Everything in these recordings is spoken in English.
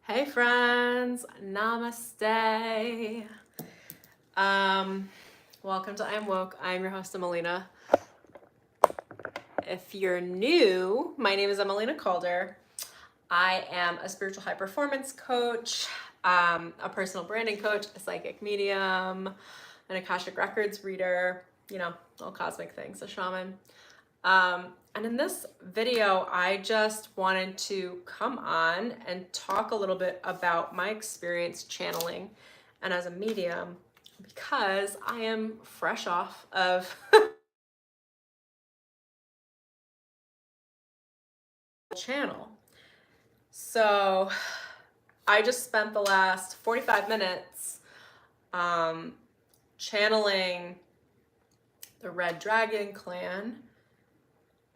Hey friends, namaste. Welcome to I'm Woke. I'm your host, Emelina. If you're new, my name is Emelina Calder. I am a spiritual high performance coach, a personal branding coach, a psychic medium, an Akashic records reader, all cosmic things, a shaman. And in this video, I just wanted to come on and talk a little bit about my experience channeling and as a medium, because I am fresh off of channel. So I just spent the last 45 minutes channeling the Red Dragon clan.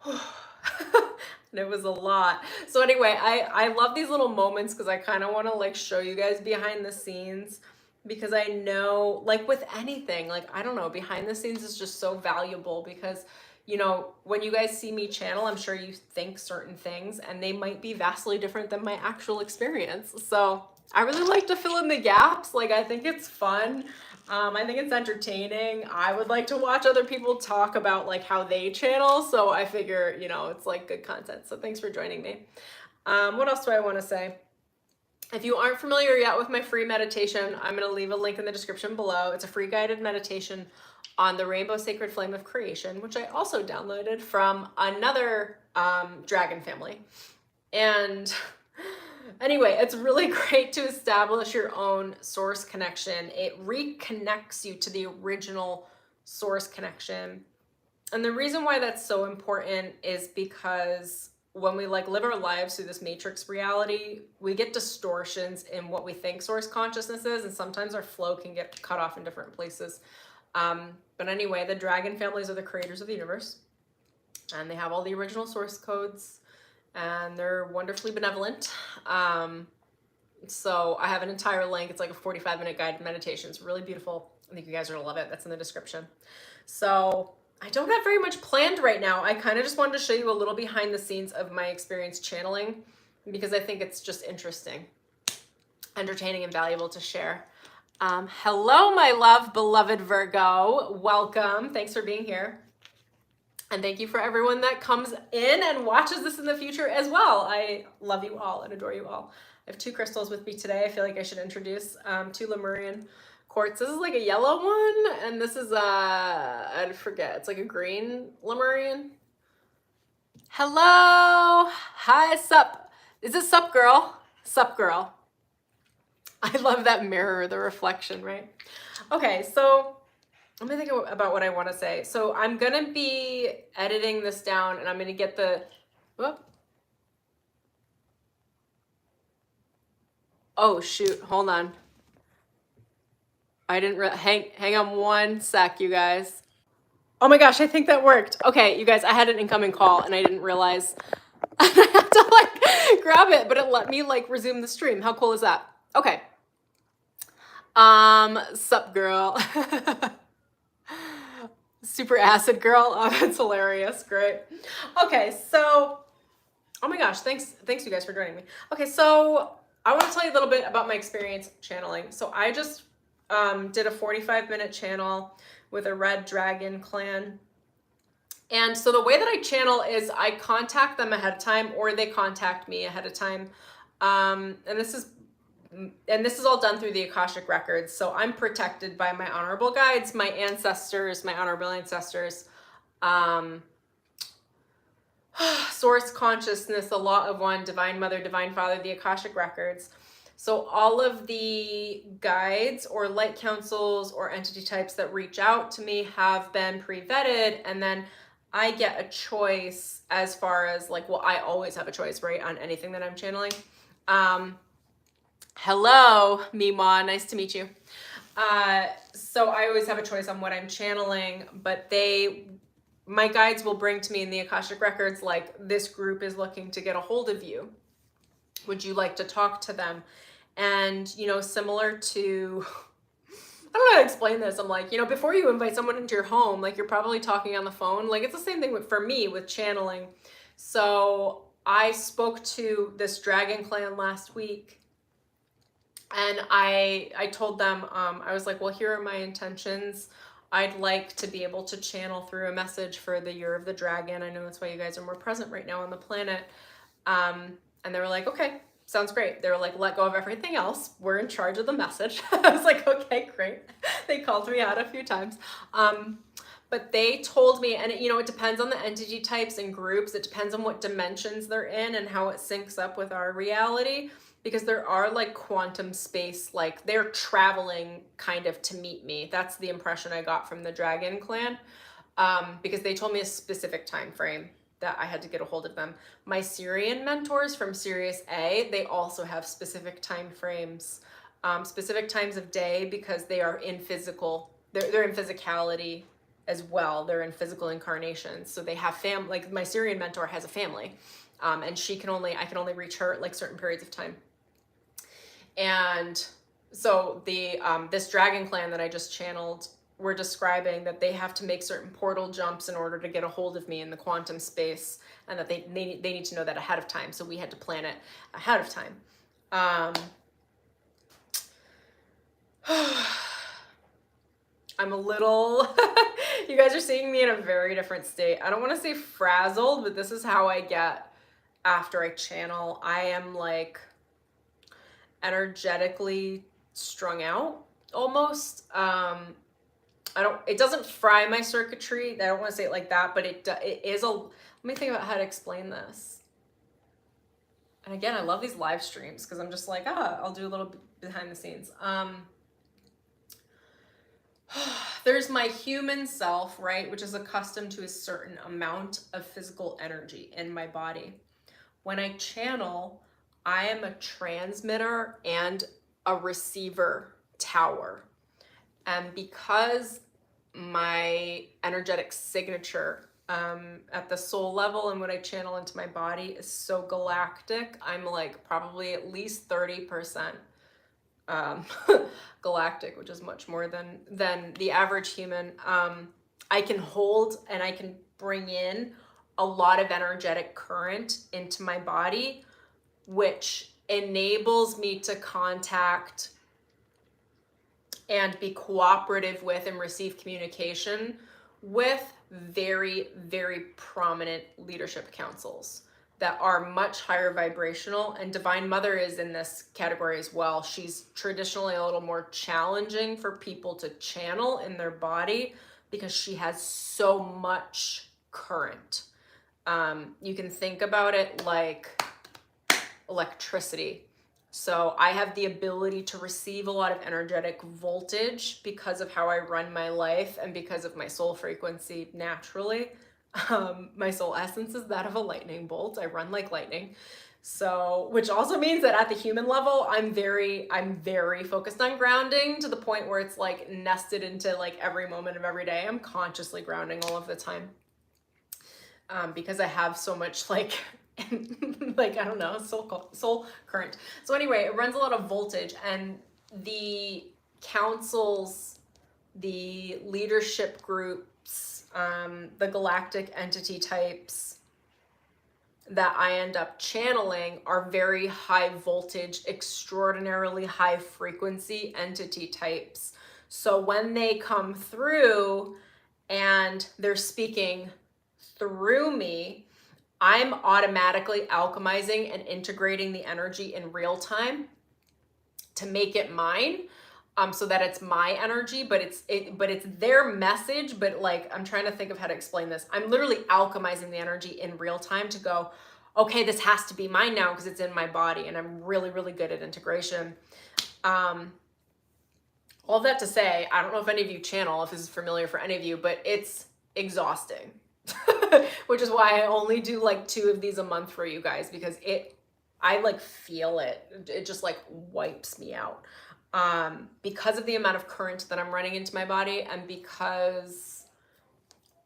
And it was a lot. So anyway, I love these little moments because I kind of want to like show you guys behind the scenes, because I know, like with anything, like I don't know, behind the scenes is just so valuable, because when you guys see me channel, I'm sure you think certain things and they might be vastly different than my actual experience. So I really like to fill in the gaps. Like I think it's fun. I think it's entertaining. I would like to watch other people talk about like how they channel. So I figure, it's like good content. So thanks for joining me. What else do I want to say? If you aren't familiar yet with my free meditation, I'm going to leave a link in the description below. It's a free guided meditation on the Rainbow Sacred Flame of Creation, which I also downloaded from another dragon family. And anyway, it's really great to establish your own source connection. It reconnects you to the original source connection. And the reason why that's so important is because when we like live our lives through this matrix reality, we get distortions in what we think source consciousness is, and sometimes our flow can get cut off in different places. But anyway, the dragon families are the creators of the universe, and they have all the original source codes, and they're wonderfully benevolent. So I have an entire link. It's like a 45-minute guided meditation. It's really beautiful. I think you guys are gonna love it. That's in the description. So I don't have very much planned right now. I kind of just wanted to show you a little behind the scenes of my experience channeling, because I think it's just interesting, entertaining, and valuable to share. Hello, my love, beloved Virgo. Welcome. Thanks for being here. And thank you for everyone that comes in and watches this in the future as well. I love you all and adore you all. I have two crystals with me today. I feel like I should introduce two Lemurian quartz. This is like a yellow one, and this is I forget, it's like a green Lemurian. Hello. Hi, sup. Is this sup girl? Sup girl. I love that mirror, the reflection, right? Okay, so let me think about what I want to say. So I'm going to be editing this down, and I'm going to get the... Whoop. Oh, shoot. Hold on. I didn't hang on one sec, you guys. Oh my gosh, I think that worked. Okay, you guys, I had an incoming call, and I didn't realize I had to like grab it, but it let me like resume the stream. How cool is that? Okay. Sup girl. Super acid girl. Oh, that's hilarious. Great. Okay, so oh my gosh, thanks you guys for joining me. Okay, so I want to tell you a little bit about my experience channeling. So I just did a 45-minute channel with a Red Dragon clan. And so the way that I channel is I contact them ahead of time, or they contact me ahead of time. And this is all done through the Akashic records. So I'm protected by my honorable guides, my ancestors, my honorable ancestors, source consciousness, the law of one, divine mother, divine father, the Akashic records. So all of the guides or light councils or entity types that reach out to me have been pre-vetted, and then I get a choice as far as like, well, I always have a choice, right, on anything that I'm channeling. Hello, Mima, nice to meet you. So I always have a choice on what I'm channeling, but my guides will bring to me in the Akashic records, like, this group is looking to get a hold of you. Would you like to talk to them? And, similar to, I don't know how to explain this. I'm like, before you invite someone into your home, like you're probably talking on the phone. Like it's the same thing for me with channeling. So I spoke to this dragon clan last week, And I told them, I was like, well, here are my intentions. I'd like to be able to channel through a message for the year of the dragon. I know that's why you guys are more present right now on the planet. And they were like, okay, sounds great. They were like, let go of everything else. We're in charge of the message. I was like, okay, great. They called me out a few times. But they told me, and it depends on the entity types and groups. It depends on what dimensions they're in and how it syncs up with our reality. Because there are like quantum space, like they're traveling kind of to meet me. That's the impression I got from the Dragon Clan, because they told me a specific time frame that I had to get a hold of them. My Syrian mentors from Sirius A, they also have specific time frames, specific times of day, because they are in physical, they're in physicality as well. They're in physical incarnations. So they have like my Syrian mentor has a family, and I can only reach her at like certain periods of time. And so this Dragon Clan that I just channeled were describing that they have to make certain portal jumps in order to get a hold of me in the quantum space, and that they need to know that ahead of time. So we had to plan it ahead of time. I'm a little, you guys are seeing me in a very different state. I don't want to say frazzled, but this is how I get after I channel. I am like energetically strung out almost. It doesn't fry my circuitry. I don't want to say it like that, but it is let me think about how to explain this. And again, I love these live streams because I'm just like, I'll do a little behind the scenes. There's my human self, right, which is accustomed to a certain amount of physical energy in my body. When I channel, I am a transmitter and a receiver tower. And because my energetic signature at the soul level and what I channel into my body is so galactic, I'm like probably at least 30% galactic, which is much more than the average human. I can hold and I can bring in a lot of energetic current into my body, which enables me to contact and be cooperative with and receive communication with very, very prominent leadership councils that are much higher vibrational. And Divine Mother is in this category as well. She's traditionally a little more challenging for people to channel in their body because she has so much current. You can think about it like electricity. So I have the ability to receive a lot of energetic voltage because of how I run my life and because of my soul frequency naturally. My soul essence is that of a lightning bolt. I run like lightning. So, which also means that at the human level, I'm very focused on grounding to the point where it's like nested into like every moment of every day. I'm consciously grounding all of the time. Because I have so much like like, I don't know, soul current. So anyway, it runs a lot of voltage, and the councils, the leadership groups, the galactic entity types that I end up channeling are very high voltage, extraordinarily high frequency entity types. So when they come through and they're speaking through me, I'm automatically alchemizing and integrating the energy in real time to make it mine, so that it's my energy, but it's their message. But like, I'm trying to think of how to explain this. I'm literally alchemizing the energy in real time to go, okay, this has to be mine now because it's in my body, and I'm really, really good at integration. All of that to say, I don't know if any of you channel, if this is familiar for any of you, but it's exhausting. Which is why I only do like 2 of these a month for you guys, because I like feel it. It just like wipes me out. Because of the amount of current that I'm running into my body, and because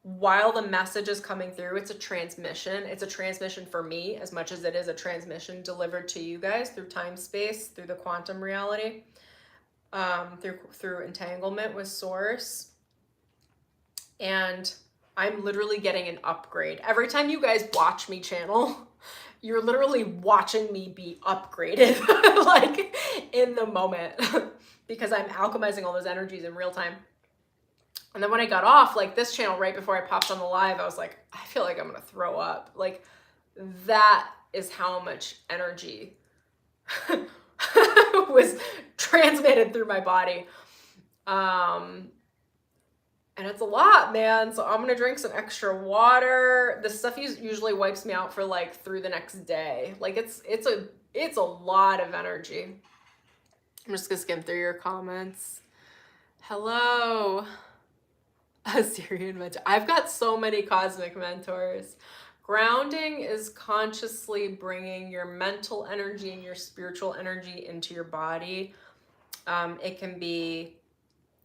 while the message is coming through, it's a transmission. It's a transmission for me as much as it is a transmission delivered to you guys through time space, through the quantum reality, through entanglement with source. And I'm literally getting an upgrade. Every time you guys watch me channel, you're literally watching me be upgraded. Like, in the moment because I'm alchemizing all those energies in real time. And then when I got off, like this channel, right before I popped on the live, I was like, I feel like I'm gonna throw up. Like that is how much energy was transmitted through my body. And it's a lot, man. So I'm gonna drink some extra water. This stuff usually wipes me out for like through the next day. Like it's a lot of energy. I'm just gonna skim through your comments. Hello. Assyrian mentor. I've got so many cosmic mentors. Grounding is consciously bringing your mental energy and your spiritual energy into your body. It can be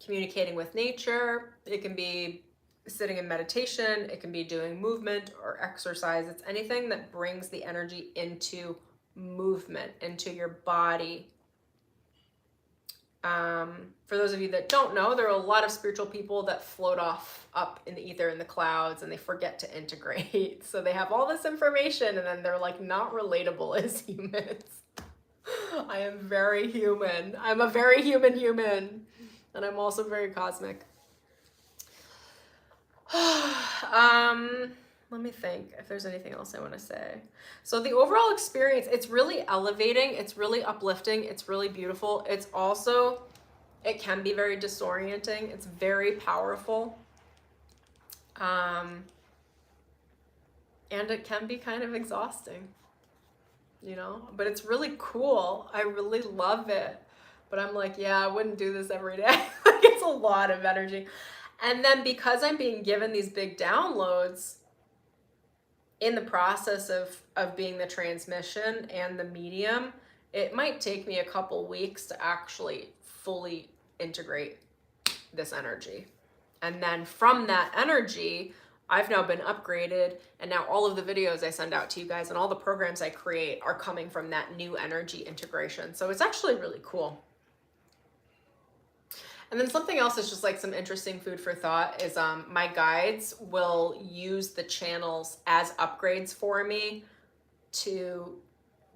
communicating with nature. It can be sitting in meditation. It can be doing movement or exercise. It's anything that brings the energy into movement, into your body. For those of you that don't know, there are a lot of spiritual people that float off up in the ether in the clouds and they forget to integrate. So they have all this information and then they're like not relatable as humans. I am very human. I'm a very human. And I'm also very cosmic. Let me think if there's anything else I want to say. So the overall experience, it's really elevating. It's really uplifting. It's really beautiful. It's also, it can be very disorienting. It's very powerful. And it can be kind of exhausting, you know, but it's really cool. I really love it. But I'm like, yeah, I wouldn't do this every day. Like it's a lot of energy. And then because I'm being given these big downloads in the process of being the transmission and the medium, it might take me a couple weeks to actually fully integrate this energy. And then from that energy, I've now been upgraded, and now all of the videos I send out to you guys and all the programs I create are coming from that new energy integration. So it's actually really cool. And then something else is just like some interesting food for thought is my guides will use the channels as upgrades for me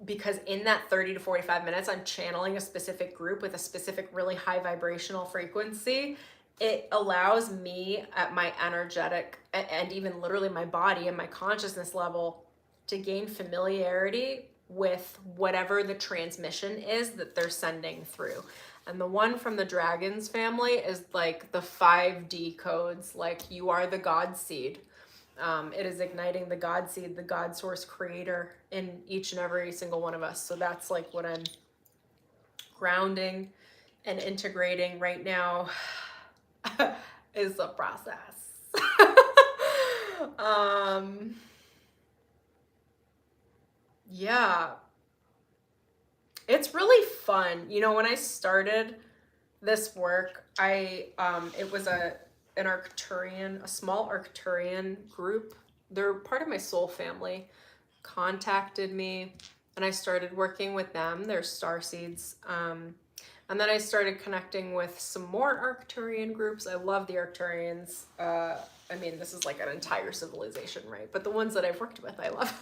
because in that 30 to 45 minutes, I'm channeling a specific group with a specific really high vibrational frequency. It allows me at my energetic and even literally my body and my consciousness level to gain familiarity with whatever the transmission is that they're sending through. And the one from the Dragons family is like the 5D codes, like you are the God seed. It is igniting the God seed, the God source creator in each and every single one of us. So that's like what I'm grounding and integrating right now is the process. Yeah. It's really fun. You know, when I started this work, it was an Arcturian, a small Arcturian group. They're part of my soul family, contacted me, and I started working with them. They're starseeds. And then I started connecting with some more Arcturian groups. I love the Arcturians. I mean, this is like an entire civilization, right? But the ones that I've worked with, I love.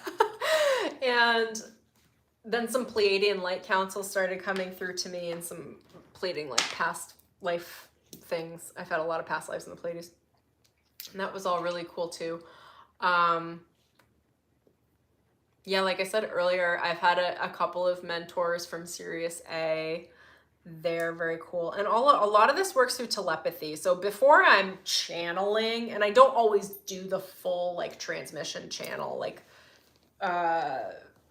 And then some Pleiadian light councils started coming through to me and some Pleiadian like past life things. I've had a lot of past lives in the Pleiades. And that was all really cool too. Yeah, like I said earlier, I've had a couple of mentors from Sirius A. They're very cool. And a lot of this works through telepathy. So before I'm channeling, and I don't always do the full like transmission channel, like,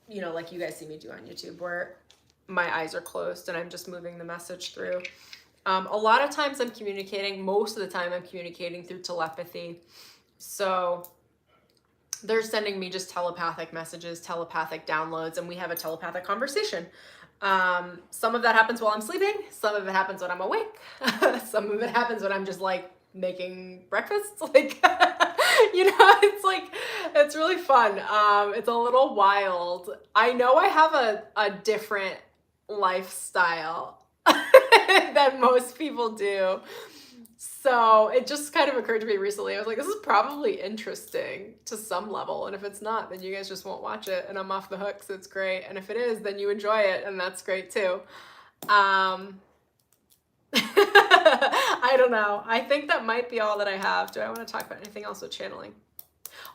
you know, like you guys see me do on YouTube where my eyes are closed and I'm just moving the message through. A lot of times I'm communicating, most of the time I'm communicating through telepathy. So they're sending me just telepathic messages, telepathic downloads, and we have a telepathic conversation. Some of that happens while I'm sleeping. Some of it happens when I'm awake. Some of it happens when I'm just like making breakfast. Like, you know, it's like, it's really fun. It's a little wild. I know I have a different lifestyle than most people do. So it just kind of occurred to me recently. I was like, this is probably interesting to some level. And if it's not, then you guys just won't watch it and I'm off the hook. So it's great. And if it is, then you enjoy it. And that's great too. Um, I don't know. I think that might be all that I have. Do I want to talk about anything else with channeling?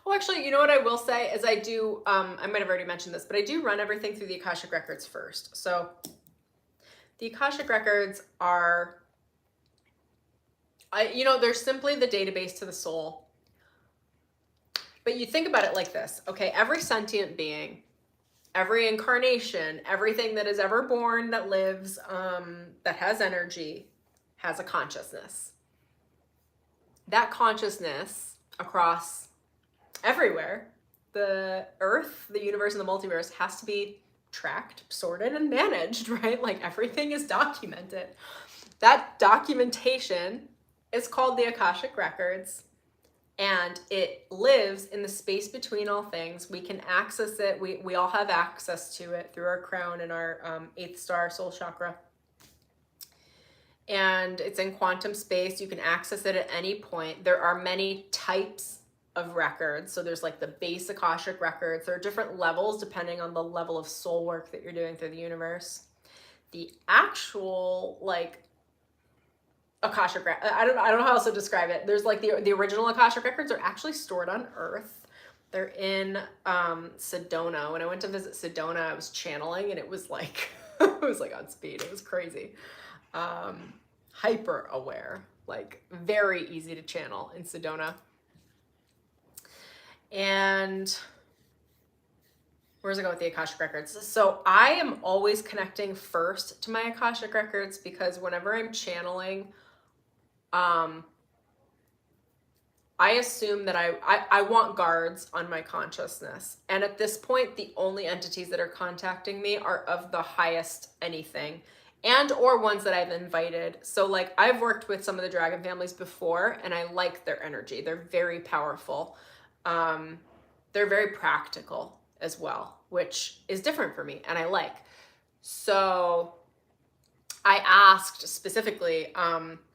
Well, actually, you know what I will say is I do, I might have already mentioned this, but I do run everything through the Akashic Records first. So the Akashic Records are, they're simply the database to the soul. But you think about it like this, okay? Every sentient being, every incarnation, everything that is ever born, that lives, that has energy, has a consciousness. That consciousness across everywhere, the earth, the universe, and the multiverse has to be tracked, sorted, and managed, right? Like everything is documented. That documentation is called the Akashic Records, and it lives in the space between all things. We can access it. We all have access to it through our crown and our 8th star soul chakra. And it's in quantum space. You can access it at any point. There are many types of records. So there's like the base Akashic Records. There are different levels depending on the level of soul work that you're doing through the universe. The actual like Akashic, I don't know how else to describe it. There's like the original Akashic Records are actually stored on Earth. They're in Sedona. When I went to visit Sedona, I was channeling, and it was like it was like on speed. It was crazy. Hyper aware, like very easy to channel in Sedona. And where's it go with the Akashic Records? So I am always connecting first to my Akashic Records, because whenever I'm channeling, I assume that I want guards on my consciousness. And at this point, the only entities that are contacting me are of the highest anything, and or ones that I've invited. So like I've worked with some of the dragon families before, and I like their energy. They're very powerful. They're very practical as well, which is different for me, and I like. So I asked specifically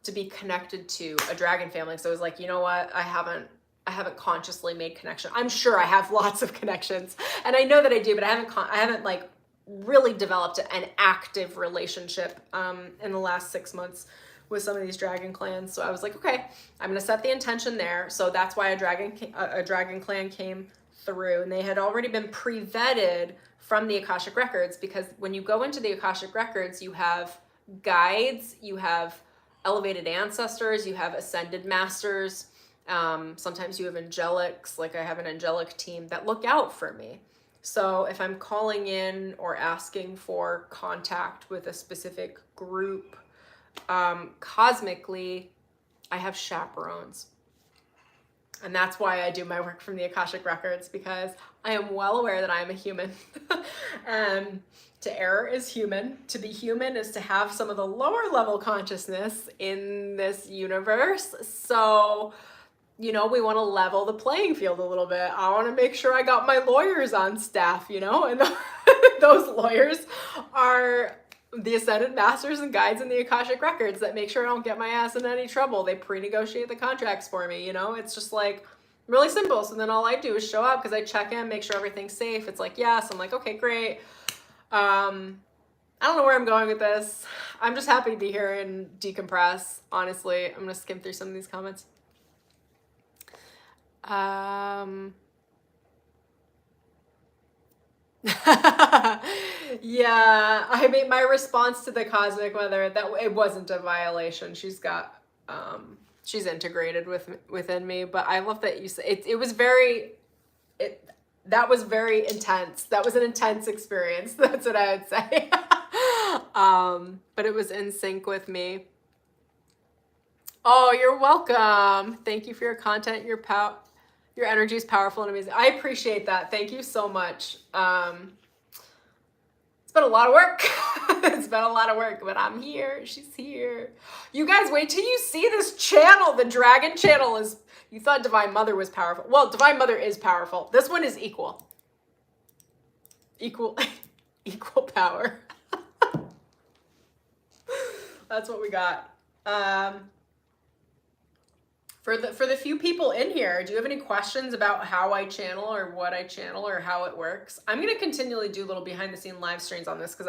to be connected to a dragon family. So I was like, you know what? I haven't consciously made connection. I'm sure I have lots of connections, and I know that I do, but I haven't like really developed an active relationship in the last 6 months with some of these dragon clans. So I was like, okay, I'm gonna set the intention there. So that's why a dragon clan came through, and they had already been pre-vetted from the Akashic Records, because when you go into the Akashic Records, you have guides, you have elevated ancestors, you have ascended masters, sometimes you have angelics. Like I have an angelic team that look out for me. So if I'm calling in or asking for contact with a specific group, cosmically, I have chaperones. And that's why I do my work from the Akashic Records, because I am well aware that I am a human. To err is human. To be human is to have some of the lower level consciousness in this universe. So, we want to level the playing field a little bit. I want to make sure I got my lawyers on staff, and those lawyers are the ascended masters and guides in the Akashic Records that make sure I don't get my ass in any trouble. They pre-negotiate the contracts for me, It's just like really simple. So then all I do is show up, because I check in, make sure everything's safe. It's like, yes. I'm like, okay, great. I don't know where I'm going with this. I'm just happy to be here and decompress. Honestly, I'm gonna skim through some of these comments. Yeah, I mean, my response to the cosmic mother, that it wasn't a violation. She's integrated within me. But I love that you said it was very, that was very intense. That was an intense experience. That's what I would say. But it was in sync with me. Oh, you're welcome. Thank you for your content. Your energy is powerful and amazing. I appreciate that. Thank you so much. It's been a lot of work. It's been a lot of work, but I'm here. She's here. You guys, wait till you see this channel. The dragon channel is, you thought Divine Mother was powerful. Well, Divine Mother is powerful. This one is equal. Equal power. That's what we got. For the few people in here, do you have any questions about how I channel or what I channel or how it works? I'm going to continually do little behind the scene live streams on this, because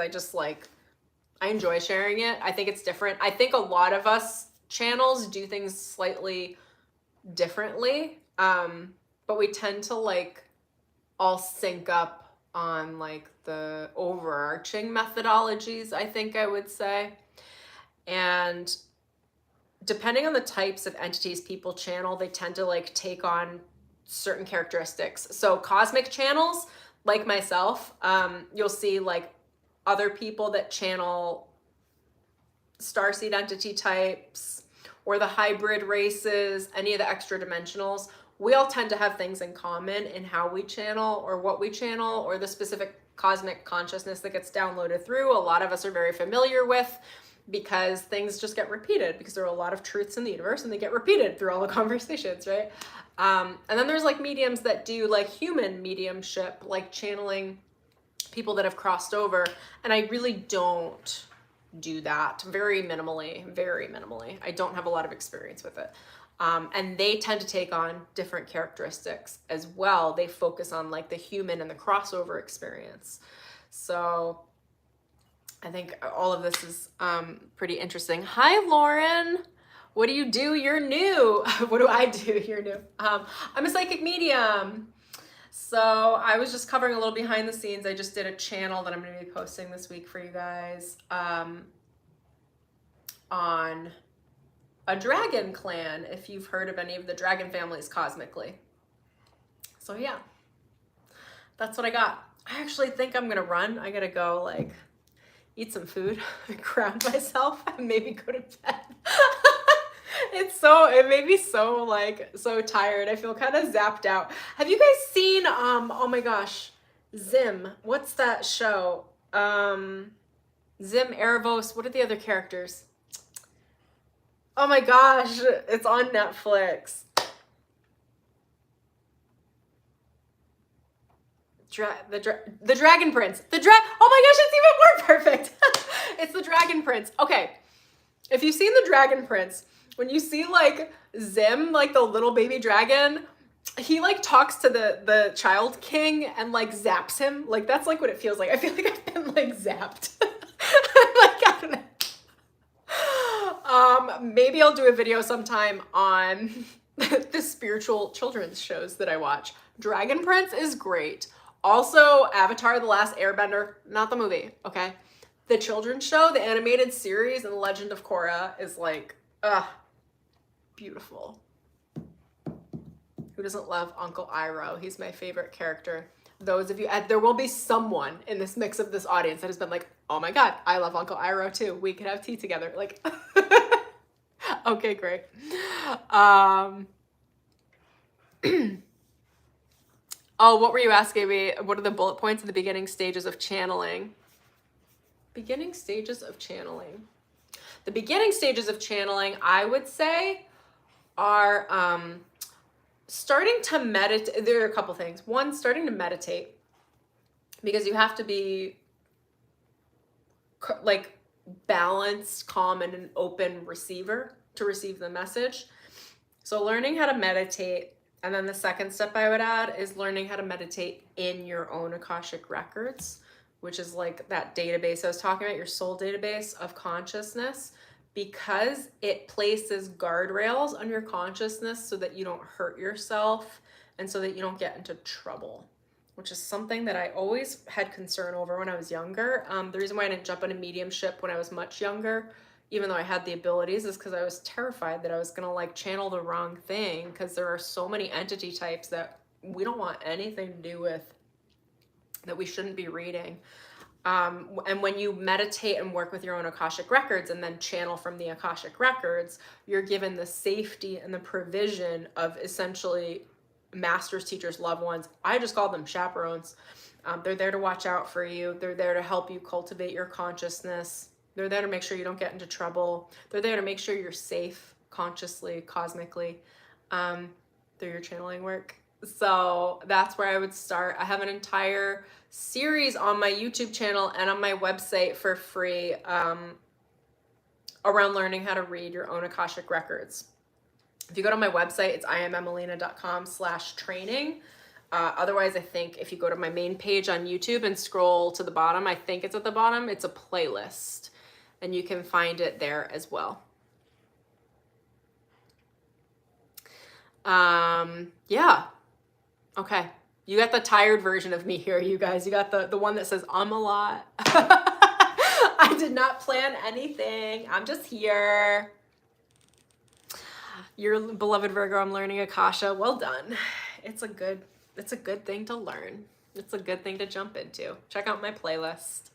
I enjoy sharing it. I think it's different. I think a lot of us channels do things slightly differently, but we tend to like all sync up on like the overarching methodologies, I think I would say. And depending on the types of entities people channel, they tend to like take on certain characteristics. So cosmic channels, like myself, you'll see like other people that channel starseed entity types or the hybrid races, any of the extra dimensionals. We all tend to have things in common in how we channel or what we channel or the specific cosmic consciousness that gets downloaded through. A lot of us are very familiar with, because things just get repeated, because there are a lot of truths in the universe and they get repeated through all the conversations, right? And then there's like mediums that do like human mediumship, like channeling people that have crossed over. And I really don't do that, very minimally. I don't have a lot of experience with it. And they tend to take on different characteristics as well. They focus on like the human and the crossover experience. So I think all of this is pretty interesting. Hi, Lauren. What do you do? You're new. What do I do? You're new. I'm a psychic medium. So I was just covering a little behind the scenes. I just did a channel that I'm going to be posting this week for you guys on a dragon clan, if you've heard of any of the dragon families cosmically. So yeah, that's what I got. I actually think I'm going to run. I got to go like eat some food, ground myself, and maybe go to bed. It made me so like, so tired. I feel kind of zapped out. Have you guys seen, oh my gosh, Zim? What's that show? Zim, Erebos, what are the other characters? Oh my gosh, it's on Netflix. The Dragon Prince. Oh my gosh, it's even more perfect. It's the Dragon Prince. Okay, if you've seen the Dragon Prince, when you see like Zim, like the little baby dragon, he like talks to the child king and like zaps him. Like that's like what it feels like. I feel like I've been like zapped. Like I don't know. Maybe I'll do a video sometime on the spiritual children's shows that I watch. Dragon Prince is great. Also, Avatar: The Last Airbender, not the movie, okay? The children's show, the animated series, and The Legend of Korra is like, beautiful. Who doesn't love Uncle Iroh? He's my favorite character. Those of you, there will be someone in this mix of this audience that has been like, oh my God, I love Uncle Iroh too. We could have tea together. Like, okay, great. Oh, what were you asking me? What are the bullet points of the beginning stages of channeling? Beginning stages of channeling. The beginning stages of channeling, I would say, are starting to meditate. There are a couple things. One, starting to meditate, because you have to be like balanced, calm, and an open receiver to receive the message. So learning how to meditate. And then the second step I would add is learning how to meditate in your own Akashic records, which is like that database I was talking about, your soul database of consciousness, because it places guardrails on your consciousness so that you don't hurt yourself and so that you don't get into trouble, which is something that I always had concern over when I was younger. The reason why I didn't jump into mediumship when I was much younger, even though I had the abilities, is because I was terrified that I was gonna like channel the wrong thing, because there are so many entity types that we don't want anything to do with, that we shouldn't be reading. And when you meditate and work with your own Akashic records and then channel from the Akashic records, you're given the safety and the provision of essentially masters, teachers, loved ones. I just call them chaperones. They're there to watch out for you. They're there to help you cultivate your consciousness. They're there to make sure you don't get into trouble. They're there to make sure you're safe consciously, cosmically, through your channeling work. So that's where I would start. I have an entire series on my YouTube channel and on my website for free around learning how to read your own Akashic records. If you go to my website, it's iamemmelina.com/training. Otherwise, I think if you go to my main page on YouTube and scroll to the bottom, I think it's at the bottom, it's a playlist. and you can find it there as well. Yeah. Okay. You got the tired version of me here, you guys. You got the one that says, a lot. I did not plan anything. I'm just here. Your beloved Virgo, I'm learning Akasha. Well done. It's a good thing to learn. It's a good thing to jump into. Check out my playlist.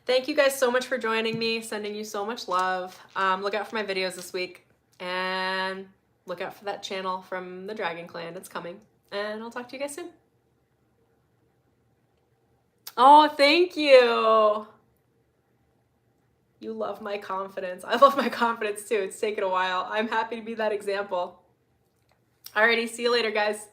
Thank you guys so much for joining me. Sending you so much love. Look out for my videos this week. And look out for that channel from the Dragon Clan. It's coming. And I'll talk to you guys soon. Oh, thank you. You love my confidence. I love my confidence too. It's taken a while. I'm happy to be that example. Alrighty, see you later, guys.